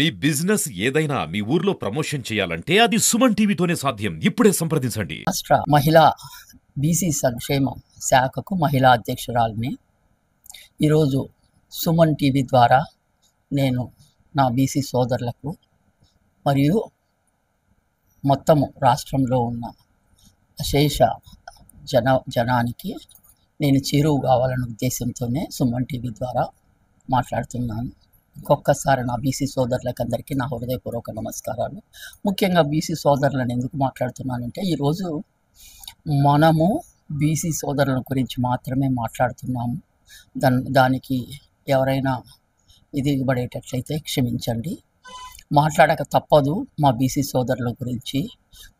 మీ business ఏదైనా మీ ఊర్లో promotion చేయాలంటే అది సుమన్ టీవీతోనే సాధ్యం. ఇప్పుడే సంప్రదించండి. రాష్ట్ర మహిళా బీసీ సంక్షేమ శాఖకు మహిళా అధ్యక్షురాలిని. ఈరోజు సుమన్ టీవీ ద్వారా నేను నా బీసీ సోదరులకు మరియు మొత్తము రాష్ట్రంలో ఉన్న అశేష జనానికి నేను చేరువు కావాలనే ఉద్దేశంతోనే సుమన్ టీవీ ద్వారా మాట్లాడుతున్నాను. ఇంకొకసారి నా బీసీ సోదరులకు అందరికీ నా హృదయపూర్వక నమస్కారాలు. ముఖ్యంగా బీసీ సోదరులను ఎందుకు మాట్లాడుతున్నానంటే, ఈరోజు మనము బీసీ సోదరుల గురించి మాత్రమే మాట్లాడుతున్నాము. దానికి ఎవరైనా ఇది పడేటట్లయితే క్షమించండి. మాట్లాడక తప్పదు. మా బీసీ సోదరుల గురించి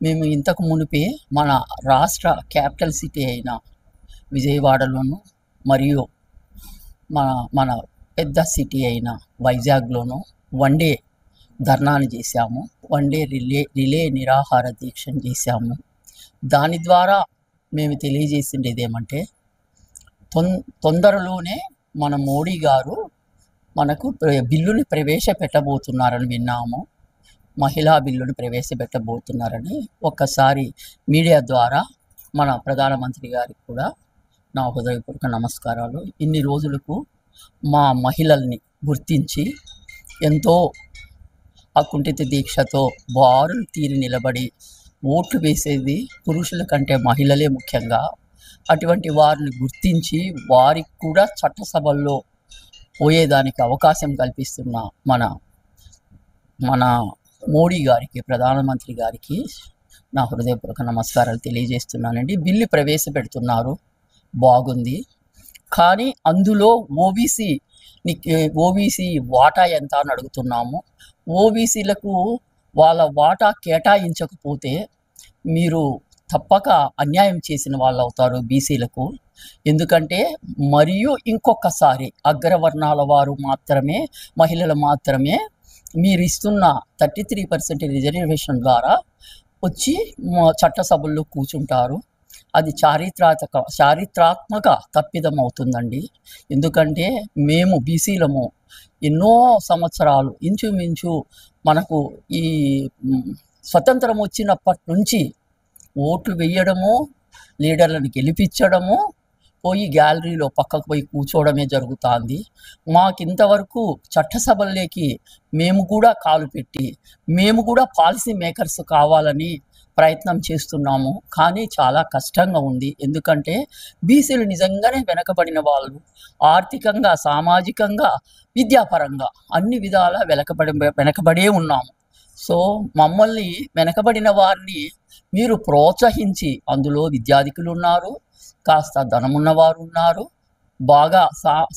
మేము ఇంతకు మునిపే మన రాష్ట్ర క్యాపిటల్ సిటీ అయిన విజయవాడలోను మరియు మన పెద్ద సిటీ అయిన వైజాగ్లోను వన్ డే ధర్నాను చేశాము. వన్ డే రిలే నిరాహార దీక్షను చేశాము. దాని ద్వారా మేము తెలియజేసిండేది ఏమంటే, తొందరలోనే మన మోడీ గారు మనకు బిల్లుని ప్రవేశపెట్టబోతున్నారని విన్నాము. మహిళా బిల్లుని ప్రవేశపెట్టబోతున్నారని ఒక్కసారి మీడియా ద్వారా మన ప్రధానమంత్రి గారికి కూడా నా హృదయపూర్వక నమస్కారాలు. ఇన్ని రోజులకు మా మహిళల్ని గుర్తించి ఎంతో అకుంఠిత దీక్షతో బారులు తీరి నిలబడి ఓట్లు వేసేది పురుషుల కంటే మహిళలే ముఖ్యంగా. అటువంటి వారిని గుర్తించి వారికి కూడా చట్టసభల్లో పోయేదానికి అవకాశం కల్పిస్తున్న మన మోడీ గారికి, ప్రధానమంత్రి గారికి నా హృదయపూర్వక నమస్కారాలు తెలియజేస్తున్నానండి. బిల్లు ప్రవేశపెడుతున్నారు, బాగుంది. కానీ అందులో ఓబీసీ వాటా ఎంత అని అడుగుతున్నాము. ఓబీసీలకు వాళ్ళ వాటా కేటాయించకపోతే మీరు తప్పక అన్యాయం చేసిన వాళ్ళు అవుతారు బీసీలకు. ఎందుకంటే మరియు ఇంకొకసారి అగ్రవర్ణాల వారు మాత్రమే, మహిళలు మాత్రమే మీరు ఇస్తున్న 33% రిజర్వేషన్ ద్వారా వచ్చి చట్టసభల్లో కూర్చుంటారు. అది చారిత్రాత్మక తప్పిదం అవుతుందండి. ఎందుకంటే మేము బీసీలము ఎన్నో సంవత్సరాలు, ఇంచుమించు మనకు ఈ స్వతంత్రం వచ్చినప్పటి నుంచి ఓట్లు వేయడము, లీడర్లను గెలిపించడము, పోయి గ్యాలరీలో పక్కకు పోయి కూర్చోవడమే జరుగుతుంది. మాకింతవరకు చట్టసభల్లోకి మేము కూడా కాలు పెట్టి మేము కూడా పాలసీ మేకర్స్ కావాలని ప్రయత్నం చేస్తున్నాము. కానీ చాలా కష్టంగా ఉంది. ఎందుకంటే బీసీలు నిజంగానే వెనకబడిన వాళ్ళు. ఆర్థికంగా, సామాజికంగా, విద్యాపరంగా అన్ని విధాలా వెనకబడే ఉన్నాము. సో మమ్మల్ని వెనకబడిన వారిని మీరు ప్రోత్సహించి, అందులో విద్యాధికులు ఉన్నారు, కాస్త ధనమున్నవారు ఉన్నారు, బాగా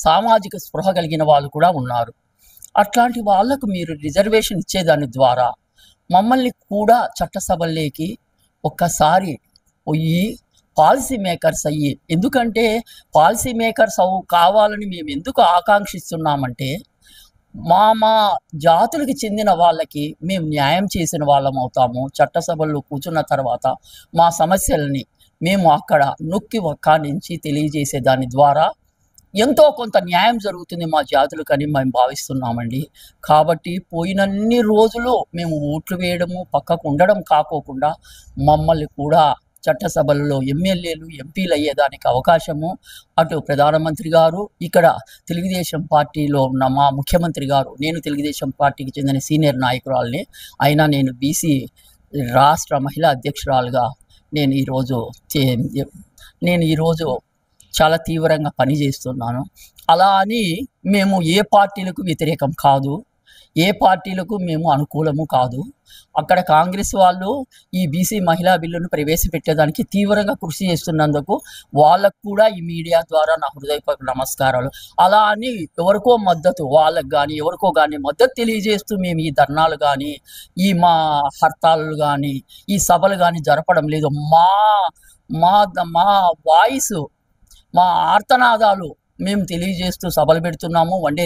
సామాజిక స్పృహ కలిగిన వాళ్ళు కూడా ఉన్నారు. అట్లాంటి వాళ్లకు మీరు రిజర్వేషన్ ఇచ్చేదాని ద్వారా మమ్మల్ని కూడా చట్టసభల్లోకి ఒక్కసారి పోయి పాలసీ మేకర్స్ అయ్యి, ఎందుకంటే పాలసీ మేకర్స్ కావాలని మేము ఎందుకు ఆకాంక్షిస్తున్నామంటే, మా జాతులకు చెందిన వాళ్ళకి మేము న్యాయం చేసిన వాళ్ళం అవుతాము. చట్టసభల్లో కూర్చున్న తర్వాత మా సమస్యలని మేము అక్కడ నొక్కి ఒక్కానించి తెలియజేసే దాని ద్వారా ఎంతో కొంత న్యాయం జరుగుతుంది మా జాతులకని మేము భావిస్తున్నామండి. కాబట్టి పోయినన్ని రోజులు మేము ఓట్లు వేయడము, పక్కకు ఉండడం కాకోకుండా మమ్మల్ని కూడా చట్టసభలలో ఎమ్మెల్యేలు, ఎంపీలు అయ్యేదానికి అవకాశము, అటు ప్రధానమంత్రి గారు, ఇక్కడ తెలుగుదేశం పార్టీలో ఉన్న మా ముఖ్యమంత్రి గారు, నేను తెలుగుదేశం పార్టీకి చెందిన సీనియర్ నాయకురాలని, అయినా నేను బీసీ రాష్ట్ర మహిళా అధ్యక్షురాలుగా నేను ఈరోజు చాలా తీవ్రంగా పనిచేస్తున్నాను. అలా అని మేము ఏ పార్టీలకు వ్యతిరేకం కాదు, ఏ పార్టీలకు మేము అనుకూలము కాదు. అక్కడ కాంగ్రెస్ వాళ్ళు ఈ బీసీ మహిళా బిల్లును ప్రవేశపెట్టేదానికి తీవ్రంగా కృషి చేస్తున్నందుకు వాళ్ళకు కూడా ఈ మీడియా ద్వారా నా హృదయపూర్వక నమస్కారాలు. అలా అని ఎవరికో మద్దతు, వాళ్ళకు కానీ ఎవరికో కానీ మద్దతు తెలియజేస్తూ మేము ఈ ధర్నాలు కానీ, ఈ మా హర్తాళ్ళు కానీ, ఈ సభలు కానీ జరపడం లేదు. మా వాయిస్, మా ఆర్తనాదాలు మేము తెలియజేస్తూ సభలు పెడుతున్నాము. వన్ డే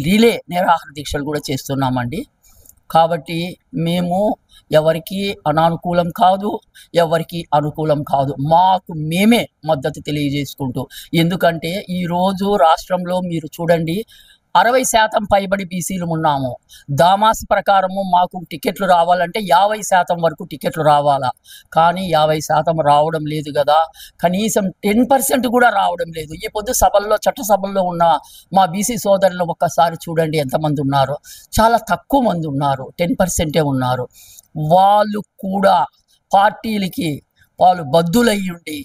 రిలే నిరాహార దీక్షలు కూడా చేస్తున్నామండి. కాబట్టి మేము ఎవరికి అనానుకూలం కాదు, ఎవరికి అనుకూలం కాదు. మాకు మేమే మద్దతు తెలియజేసుకుంటూ, ఎందుకంటే ఈరోజు రాష్ట్రంలో మీరు చూడండి, 60% పైబడి బీసీలు ఉన్నాము. దామాస్ ప్రకారము మాకు టికెట్లు రావాలంటే 50% వరకు టికెట్లు రావాలా, కానీ 50% రావడం లేదు కదా. కనీసం 10% కూడా రావడం లేదు. ఈ పొద్దు సభల్లో, చట్టసభల్లో ఉన్న మా బీసీ సోదరులు ఒక్కసారి చూడండి ఎంతమంది ఉన్నారు. చాలా తక్కువ మంది ఉన్నారు, 10% ఉన్నారు. వాళ్ళు కూడా పార్టీలకి వాళ్ళు బద్దులయ్యి ఉండి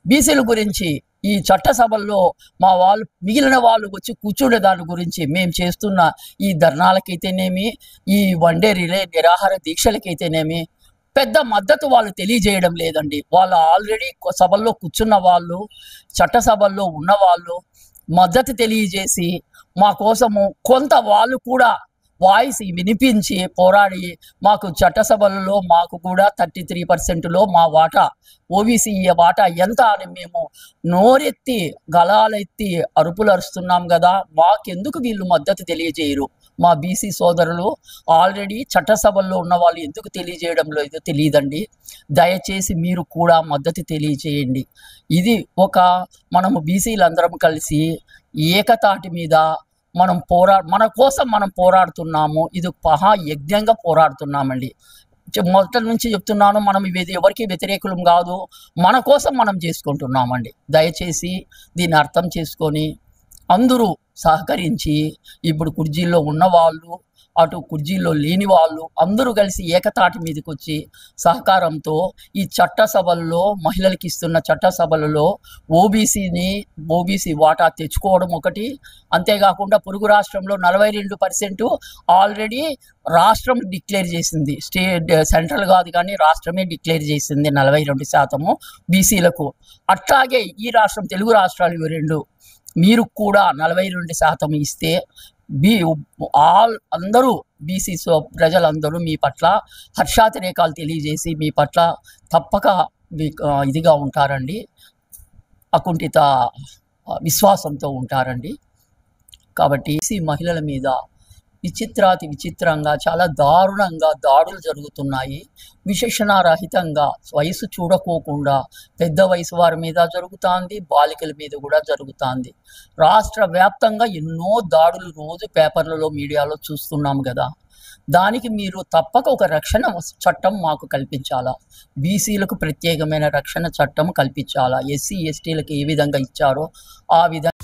బీసీల గురించి ఈ చట్టసభల్లో మా వాళ్ళు మిగిలిన వాళ్ళు వచ్చి కూర్చునే దాని గురించి మేము చేస్తున్న ఈ ధర్నాలకైతేనేమి, ఈ వన్డే రిలే నిరాహార దీక్షలకైతేనేమి పెద్ద మద్దతు వాళ్ళు తెలియజేయడం లేదండి. వాళ్ళు ఆల్రెడీ సభల్లో కూర్చున్న వాళ్ళు, చట్టసభల్లో ఉన్నవాళ్ళు మద్దతు తెలియజేసి మా కోసము కొంత వాళ్ళు కూడా వాయిస్ వినిపించి పోరాడి మాకు చట్టసభలలో మాకు కూడా 33%లో మా వాటా, ఓబీసీ వాటా ఎంత అని మేము నోరెత్తి గళాలెత్తి అరుపులు అరుస్తున్నాం కదా. మాకెందుకు వీళ్ళు మద్దతు తెలియజేయరు? మా బీసీ సోదరులు ఆల్రెడీ చట్టసభల్లో ఉన్న వాళ్ళు ఎందుకు తెలియజేయడం లేదో తెలియదండి. దయచేసి మీరు కూడా మద్దతు తెలియజేయండి. ఇది మనము బీసీలందరం కలిసి ఏకతాటి మీద మన కోసం మనం పోరాడుతున్నాము. ఇది మహాయజ్ఞంగా పోరాడుతున్నామండి. మొదటి నుంచి చెప్తున్నాను, మనం ఎవరికి వ్యతిరేకులం కాదు, మన కోసం మనం చేసుకుంటున్నామండి. దయచేసి దీన్ని అర్థం చేసుకొని అందరూ సహకరించి, ఇప్పుడు కుర్జీల్లో ఉన్నవాళ్ళు, అటు కుర్జీల్లో లేని వాళ్ళు అందరూ కలిసి ఏకతాటి మీదకి వచ్చి సహకారంతో ఈ చట్టసభల్లో, మహిళలకి ఇస్తున్న చట్టసభలలో ఓబీసీ వాటా తెచ్చుకోవడం ఒకటి. అంతేకాకుండా పొరుగు రాష్ట్రంలో 42% ఆల్రెడీ రాష్ట్రం డిక్లేర్ చేసింది. సెంట్రల్ కాదు కానీ రాష్ట్రమే డిక్లేర్ చేసింది 42% బీసీలకు. అట్లాగే ఈ రాష్ట్రం, తెలుగు రాష్ట్రాలు ఇవి రెండు, మీరు కూడా 42% ఇస్తే అందరూ బీసీ ప్రజలందరూ మీ పట్ల హర్షాతిరేకాలు తెలియజేసి మీ పట్ల తప్పక ఇదిగా ఉంటారండి, అకుంఠిత విశ్వాసంతో ఉంటారండి. కాబట్టి బీసీ మహిళల మీద విచిత్రంగా చాలా దారుణంగా దాడులు జరుగుతున్నాయి. విశేషణారహితంగా వయసు చూడకోకుండా పెద్ద వయసు వారి మీద జరుగుతుంది, బాలికల మీద కూడా జరుగుతుంది. రాష్ట్ర వ్యాప్తంగా ఎన్నో దాడులు రోజు పేపర్లలో, మీడియాలో చూస్తున్నాం కదా. దానికి మీరు తప్పక ఒక రక్షణ చట్టం మాకు కల్పించాలా, బీసీలకు ప్రత్యేకమైన రక్షణ చట్టం కల్పించాలా. ఎస్సీ ఎస్టీలకు ఏ విధంగా ఇచ్చారో ఆ విధంగా